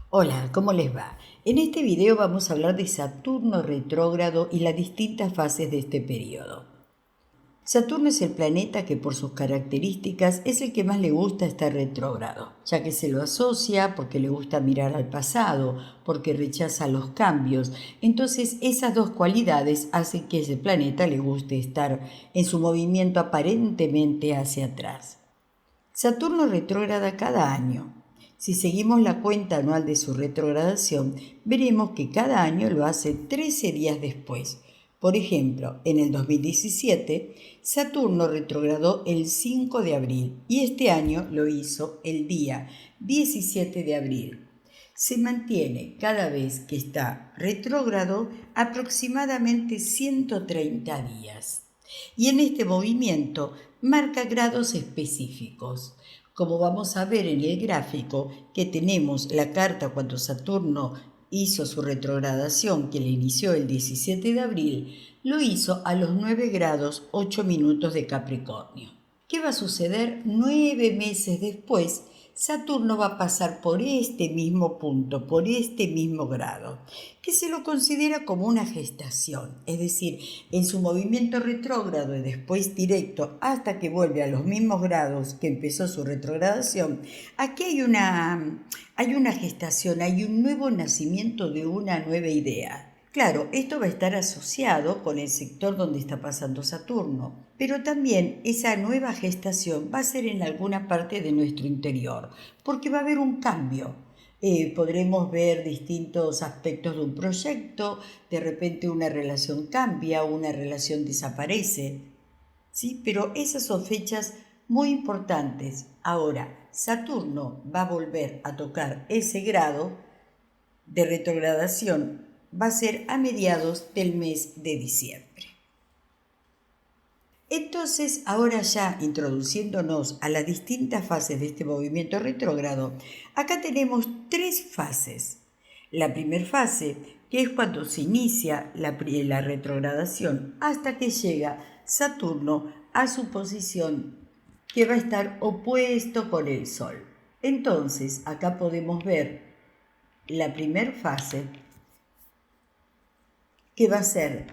Hola, ¿cómo les va? En este video vamos a hablar de Saturno retrógrado y las distintas fases de este periodo. Saturno es el planeta que por sus características es el que más le gusta estar retrógrado, ya que se lo asocia porque le gusta mirar al pasado, porque rechaza los cambios. Entonces esas dos cualidades hacen que ese planeta le guste estar en su movimiento aparentemente hacia atrás. Saturno retrógrada cada año. Si seguimos la cuenta anual de su retrogradación, veremos que cada año lo hace 13 días después. Por ejemplo, en el 2017, Saturno retrogradó el 5 de abril y este año lo hizo el día 17 de abril. Se mantiene cada vez que está retrógrado aproximadamente 130 días. Y en este movimiento marca grados específicos. Como vamos a ver en el gráfico que tenemos la carta cuando Saturno hizo su retrogradación, que le inició el 17 de abril, lo hizo a los 9 grados 8 minutos de Capricornio. ¿Qué va a suceder 9 meses después? Saturno va a pasar por este mismo punto, por este mismo grado, que se lo considera como una gestación, es decir, en su movimiento retrógrado y después directo hasta que vuelve a los mismos grados que empezó su retrogradación. Aquí hay una gestación, hay un nuevo nacimiento de una nueva idea. Claro, esto va a estar asociado con el sector donde está pasando Saturno, pero también esa nueva gestación va a ser en alguna parte de nuestro interior, porque va a haber un cambio. Podremos ver distintos aspectos de un proyecto, de repente una relación cambia, una relación desaparece, ¿sí? Pero esas son fechas muy importantes. Ahora, Saturno va a volver a tocar ese grado de retrogradación, va a ser a mediados del mes de diciembre. Entonces, ahora ya introduciéndonos a las distintas fases de este movimiento retrógrado, acá tenemos 3 fases. La primera fase, que es cuando se inicia la retrogradación hasta que llega Saturno a su posición que va a estar opuesto con el Sol. Entonces, acá podemos ver la primera fase, que va a ser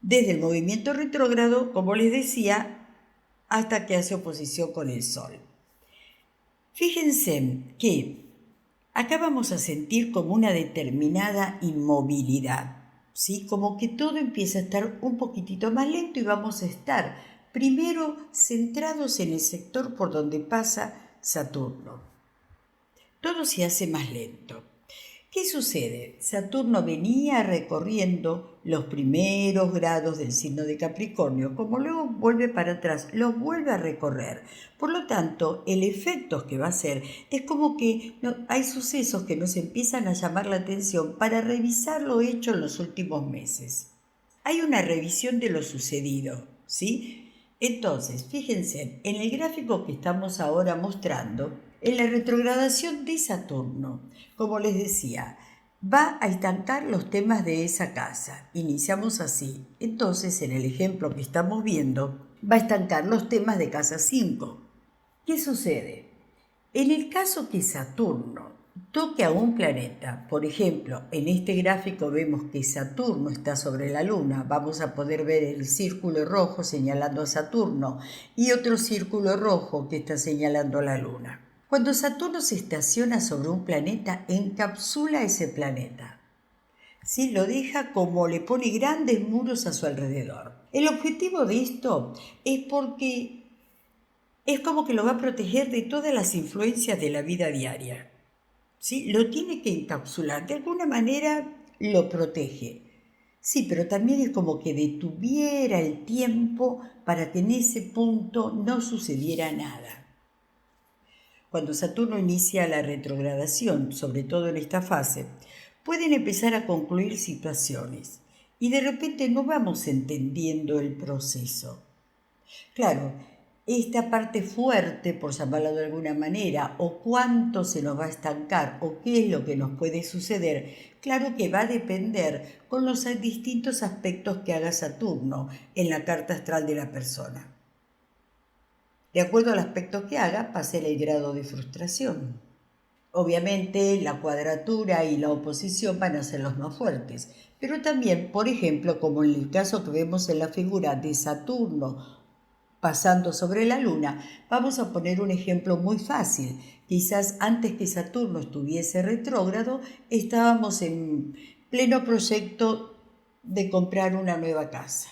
desde el movimiento retrógrado, como les decía, hasta que hace oposición con el Sol. Fíjense que acá vamos a sentir como una determinada inmovilidad, ¿sí? Como que todo empieza a estar un poquitito más lento y vamos a estar primero centrados en el sector por donde pasa Saturno. Todo se hace más lento. ¿Qué sucede? Saturno venía recorriendo los primeros grados del signo de Capricornio, como luego vuelve para atrás, los vuelve a recorrer. Por lo tanto, el efecto que va a hacer es como que hay sucesos que nos empiezan a llamar la atención para revisar lo hecho en los últimos meses. Hay una revisión de lo sucedido, ¿sí? Entonces, fíjense, en el gráfico que estamos ahora mostrando, en la retrogradación de Saturno, como les decía, va a estancar los temas de esa casa. Iniciamos así. Entonces, en el ejemplo que estamos viendo, va a estancar los temas de casa 5. ¿Qué sucede? En el caso que Saturno toque a un planeta, por ejemplo, en este gráfico vemos que Saturno está sobre la Luna, vamos a poder ver el círculo rojo señalando a Saturno y otro círculo rojo que está señalando a la Luna. Cuando Saturno se estaciona sobre un planeta, encapsula ese planeta. ¿Sí? Lo deja como le pone grandes muros a su alrededor. El objetivo de esto es porque es como que lo va a proteger de todas las influencias de la vida diaria. ¿Sí? Lo tiene que encapsular, de alguna manera lo protege. Sí, pero también es como que detuviera el tiempo para que en ese punto no sucediera nada. Cuando Saturno inicia la retrogradación, sobre todo en esta fase, pueden empezar a concluir situaciones y de repente no vamos entendiendo el proceso. Claro, esta parte fuerte, por llamarlo de alguna manera, o cuánto se nos va a estancar, o qué es lo que nos puede suceder, claro que va a depender con los distintos aspectos que haga Saturno en la carta astral de la persona. De acuerdo al aspecto que haga, va a ser el grado de frustración. Obviamente la cuadratura y la oposición van a ser los más fuertes, pero también, por ejemplo, como en el caso que vemos en la figura de Saturno pasando sobre la Luna, vamos a poner un ejemplo muy fácil. Quizás antes que Saturno estuviese retrógrado, estábamos en pleno proyecto de comprar una nueva casa,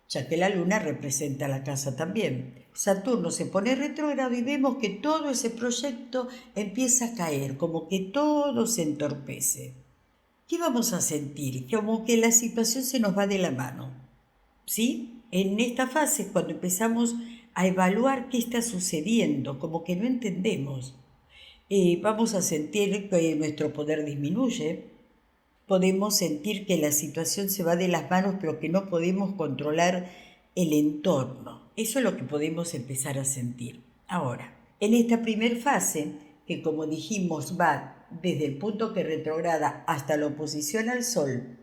ya que la Luna representa la casa también. Saturno se pone retrógrado y vemos que todo ese proyecto empieza a caer, como que todo se entorpece. ¿Qué vamos a sentir? Como que la situación se nos va de la mano, ¿sí? En esta fase es cuando empezamos a evaluar qué está sucediendo, como que no entendemos. Vamos a sentir que nuestro poder disminuye, podemos sentir que la situación se va de las manos, pero que no podemos controlar el entorno. Eso es lo que podemos empezar a sentir. Ahora, en esta primera fase, que como dijimos va desde el punto que retrograda hasta la oposición al Sol,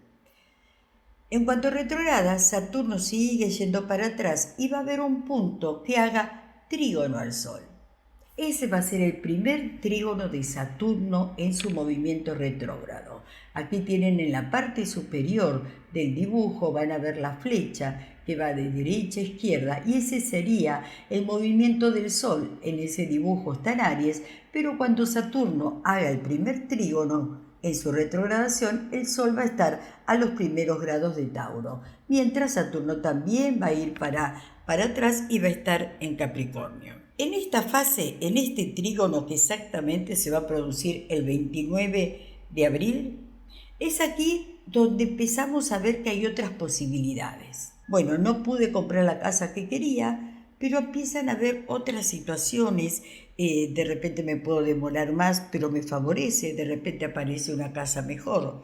en cuanto retrograda, Saturno sigue yendo para atrás y va a haber un punto que haga trígono al Sol. Ese va a ser el primer trígono de Saturno en su movimiento retrógrado. Aquí tienen en la parte superior del dibujo, van a ver la flecha que va de derecha a izquierda y ese sería el movimiento del Sol. En ese dibujo está en Aries, pero cuando Saturno haga el primer trígono en su retrogradación, el Sol va a estar a los primeros grados de Tauro, mientras Saturno también va a ir para atrás y va a estar en Capricornio. En esta fase, en este trígono que exactamente se va a producir el 29 de abril, es aquí donde empezamos a ver que hay otras posibilidades. Bueno, no pude comprar la casa que quería, pero empiezan a haber otras situaciones. De repente me puedo demorar más, pero me favorece, de repente aparece una casa mejor.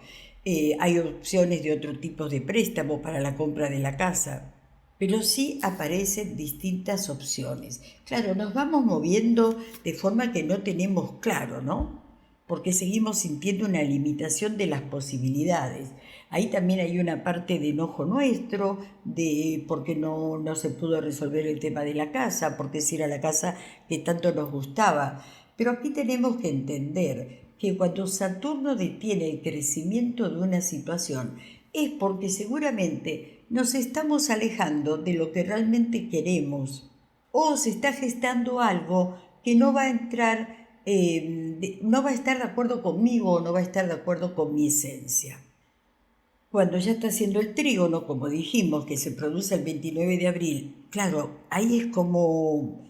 Hay opciones de otro tipo de préstamo para la compra de la casa, pero sí aparecen distintas opciones. Claro, nos vamos moviendo de forma que no tenemos claro, ¿no? Porque seguimos sintiendo una limitación de las posibilidades. Ahí también hay una parte de enojo nuestro, de porque no se pudo resolver el tema de la casa, porque si era la casa que tanto nos gustaba. Pero aquí tenemos que entender que cuando Saturno detiene el crecimiento de una situación, es porque seguramente nos estamos alejando de lo que realmente queremos o se está gestando algo que no va a entrar, no va a estar de acuerdo conmigo o no va a estar de acuerdo con mi esencia. Cuando ya está haciendo el trígono, como dijimos, que se produce el 29 de abril, claro, ahí es como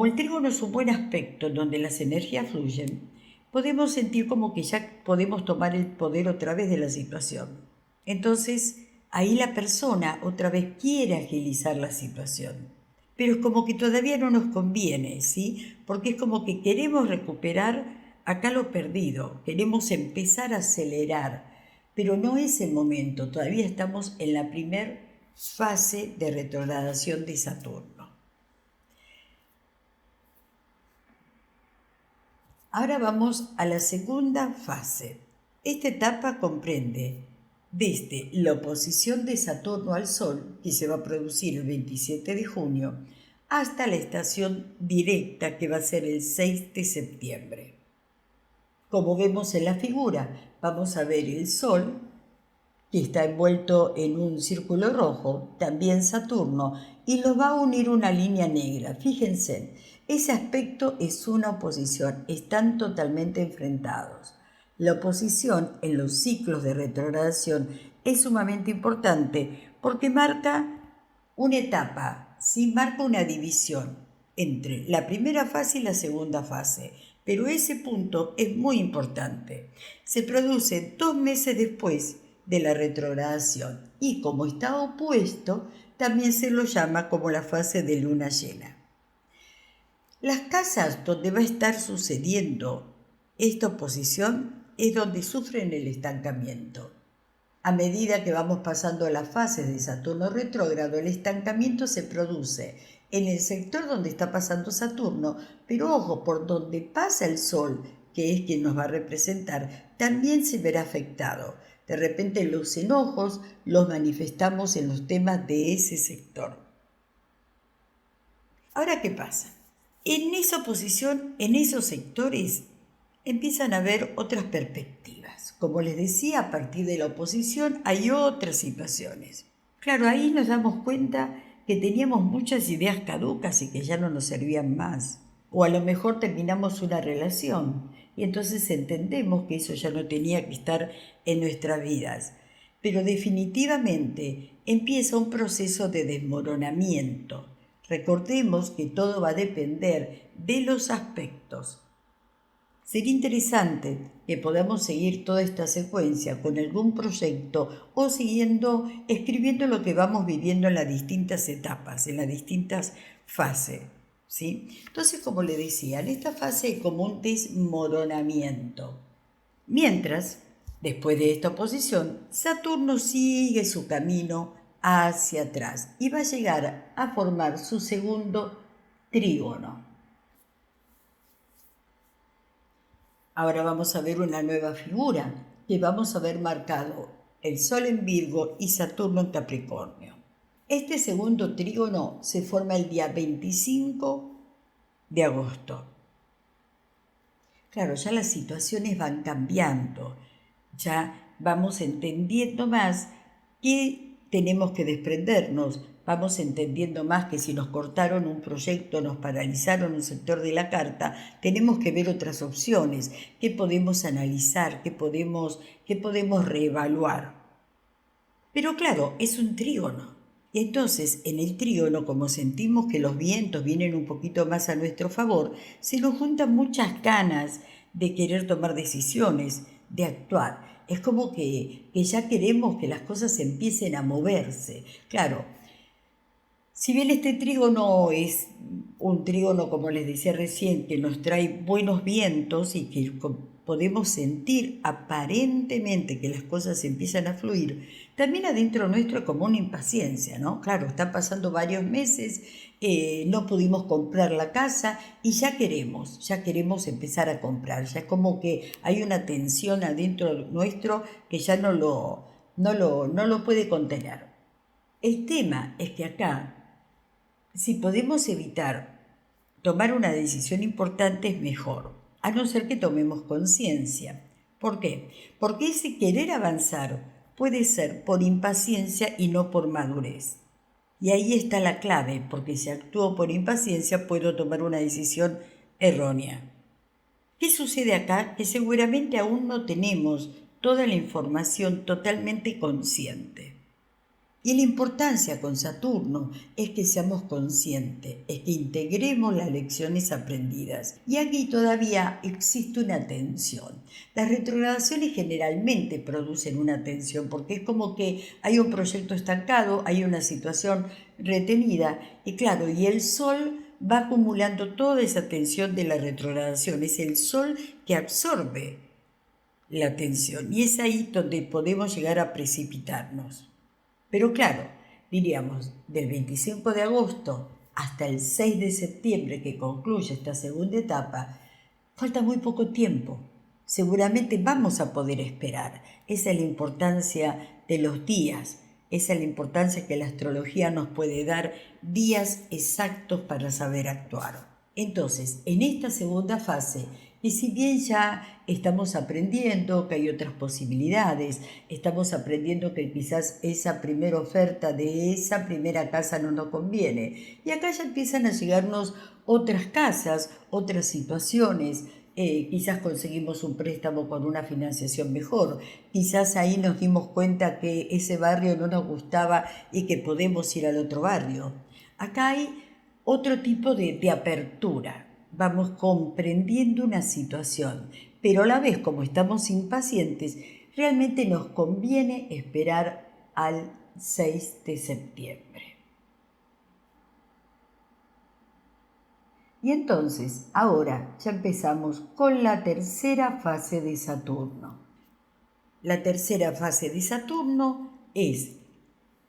el trígono es un buen aspecto donde las energías fluyen, podemos sentir como que ya podemos tomar el poder otra vez de la situación. Entonces, ahí la persona otra vez quiere agilizar la situación, pero es como que todavía no nos conviene, ¿sí? Porque es como que queremos recuperar acá lo perdido, queremos empezar a acelerar, pero no es el momento, todavía estamos en la primera fase de retrogradación de Saturno. Ahora vamos a la segunda fase. Esta etapa comprende desde la oposición de Saturno al Sol, que se va a producir el 27 de junio, hasta la estación directa, que va a ser el 6 de septiembre. Como vemos en la figura, vamos a ver el Sol, que está envuelto en un círculo rojo, también Saturno, y los va a unir una línea negra. Fíjense, ese aspecto es una oposición, están totalmente enfrentados. La oposición en los ciclos de retrogradación es sumamente importante porque marca una etapa, ¿sí? Marca una división entre la primera fase y la segunda fase. Pero ese punto es muy importante. Se produce 2 meses después de la retrogradación y como está opuesto, también se lo llama como la fase de luna llena. Las casas donde va a estar sucediendo esta oposición es donde sufren el estancamiento. A medida que vamos pasando las fases de Saturno retrógrado, el estancamiento se produce en el sector donde está pasando Saturno, pero ojo, por donde pasa el Sol, que es quien nos va a representar, también se verá afectado. De repente los enojos los manifestamos en los temas de ese sector. Ahora, ¿qué pasa? En esa oposición, en esos sectores, empiezan a haber otras perspectivas. Como les decía, a partir de la oposición hay otras situaciones. Claro, ahí nos damos cuenta que teníamos muchas ideas caducas y que ya no nos servían más. O a lo mejor terminamos una relación y entonces entendemos que eso ya no tenía que estar en nuestras vidas. Pero definitivamente empieza un proceso de desmoronamiento. Recordemos que todo va a depender de los aspectos. Sería interesante que podamos seguir toda esta secuencia con algún proyecto o escribiendo lo que vamos viviendo en las distintas etapas, en las distintas fases, ¿sí? Entonces, como le decía, en esta fase hay como un desmoronamiento. Mientras, después de esta oposición, Saturno sigue su camino hacia atrás y va a llegar a formar su segundo trígono. Ahora vamos a ver una nueva figura que vamos a ver marcado el Sol en Virgo y Saturno en Capricornio. Este segundo trígono se forma el día 25 de agosto. Claro, ya las situaciones van cambiando, ya vamos entendiendo más que tenemos que desprendernos, vamos entendiendo más que si nos cortaron un proyecto, nos paralizaron un sector de la carta, tenemos que ver otras opciones, qué podemos analizar, qué podemos reevaluar. Pero claro, es un trígono. Y entonces, en el trígono, como sentimos que los vientos vienen un poquito más a nuestro favor, se nos juntan muchas ganas de querer tomar decisiones, de actuar. Es como que ya queremos que las cosas empiecen a moverse. Claro, si bien este trígono es un trígono, como les decía recién, que nos trae buenos vientos y que podemos sentir aparentemente que las cosas empiezan a fluir, también adentro nuestro como una impaciencia, ¿no? Claro, están pasando varios meses, no pudimos comprar la casa y ya queremos empezar a comprar. Ya es como que hay una tensión adentro nuestro que ya no lo puede contener. El tema es que acá, si podemos evitar tomar una decisión importante es mejor, a no ser que tomemos conciencia. ¿Por qué? Porque ese querer avanzar puede ser por impaciencia y no por madurez. Y ahí está la clave, porque si actúo por impaciencia puedo tomar una decisión errónea. ¿Qué sucede acá? Que seguramente aún no tenemos toda la información totalmente consciente. Y la importancia con Saturno es que seamos conscientes, es que integremos las lecciones aprendidas. Y aquí todavía existe una tensión. Las retrogradaciones generalmente producen una tensión porque es como que hay un proyecto estancado, hay una situación retenida y claro, y el Sol va acumulando toda esa tensión de la retrogradación. Es el Sol que absorbe la tensión y es ahí donde podemos llegar a precipitarnos. Pero claro, diríamos, del 25 de agosto hasta el 6 de septiembre que concluye esta segunda etapa, falta muy poco tiempo. Seguramente vamos a poder esperar. Esa es la importancia de los días. Esa es la importancia que la astrología nos puede dar, días exactos para saber actuar. Entonces, en esta segunda fase, y si bien ya estamos aprendiendo que hay otras posibilidades, estamos aprendiendo que quizás esa primera oferta de esa primera casa no nos conviene, y acá ya empiezan a llegarnos otras casas, otras situaciones, quizás conseguimos un préstamo con una financiación mejor, quizás ahí nos dimos cuenta que ese barrio no nos gustaba y que podemos ir al otro barrio. Acá hay otro tipo de apertura. Vamos comprendiendo una situación, pero a la vez, como estamos impacientes, realmente nos conviene esperar al 6 de septiembre. Y entonces, ahora ya empezamos con la tercera fase de Saturno. La tercera fase de Saturno es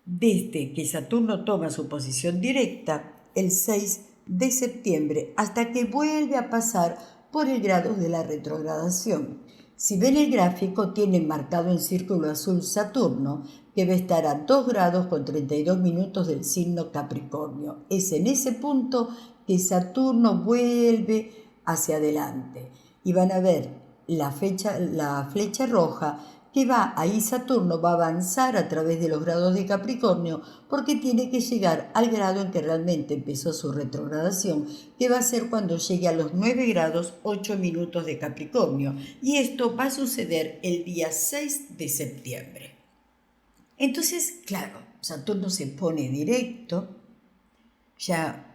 desde que Saturno toma su posición directa, el 6 de septiembre, hasta que vuelve a pasar por el grado de la retrogradación. Si ven el gráfico, tiene marcado en círculo azul Saturno, que va a estar a 2 grados con 32 minutos del signo Capricornio. Es en ese punto que Saturno vuelve hacia adelante. Y van a ver la flecha roja, que va ahí Saturno va a avanzar a través de los grados de Capricornio porque tiene que llegar al grado en que realmente empezó su retrogradación, que va a ser cuando llegue a los 9 grados 8 minutos de Capricornio. Y esto va a suceder el día 6 de septiembre. Entonces, claro, Saturno se pone directo. Ya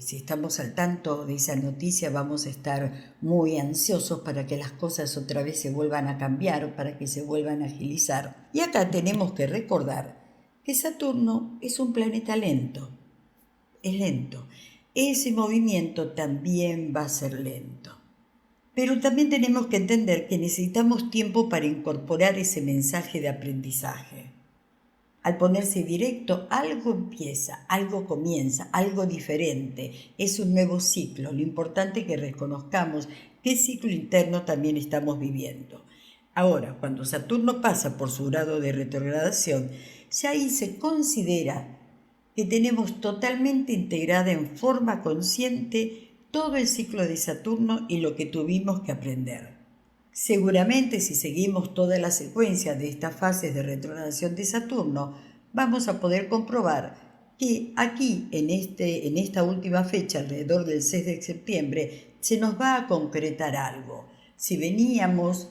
si estamos al tanto de esa noticia vamos a estar muy ansiosos para que las cosas otra vez se vuelvan a cambiar, para que se vuelvan a agilizar. Y acá tenemos que recordar que Saturno es un planeta lento, es lento. Ese movimiento también va a ser lento. Pero también tenemos que entender que necesitamos tiempo para incorporar ese mensaje de aprendizaje. Al ponerse directo, algo empieza, algo comienza, algo diferente. Es un nuevo ciclo. Lo importante es que reconozcamos qué ciclo interno también estamos viviendo. Ahora, cuando Saturno pasa por su grado de retrogradación, ya ahí se considera que tenemos totalmente integrada en forma consciente todo el ciclo de Saturno y lo que tuvimos que aprender. Seguramente si seguimos toda la secuencia de estas fases de retrogradación de Saturno, vamos a poder comprobar que aquí, en esta última fecha, alrededor del 6 de septiembre, se nos va a concretar algo. Si veníamos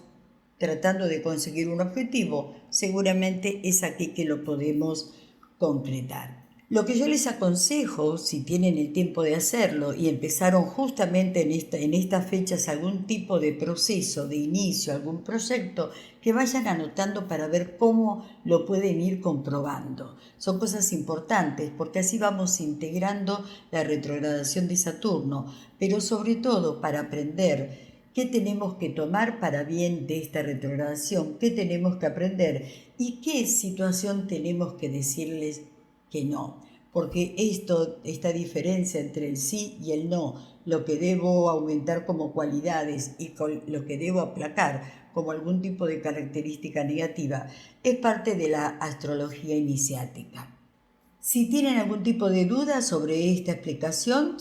tratando de conseguir un objetivo, seguramente es aquí que lo podemos concretar. Lo que yo les aconsejo, si tienen el tiempo de hacerlo y empezaron justamente en estas fechas algún tipo de proceso, de inicio, algún proyecto, que vayan anotando para ver cómo lo pueden ir comprobando. Son cosas importantes porque así vamos integrando la retrogradación de Saturno, pero sobre todo para aprender qué tenemos que tomar para bien de esta retrogradación, qué tenemos que aprender y qué situación tenemos que decirles que no, porque esta diferencia entre el sí y el no, lo que debo aumentar como cualidades y lo que debo aplacar como algún tipo de característica negativa, es parte de la astrología iniciática. Si tienen algún tipo de duda sobre esta explicación,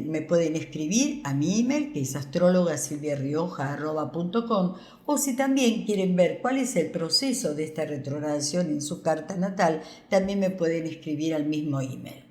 me pueden escribir a mi email, que es astrologasilviarrioja@com, o si también quieren ver cuál es el proceso de esta retrogradación en su carta natal, también me pueden escribir al mismo email.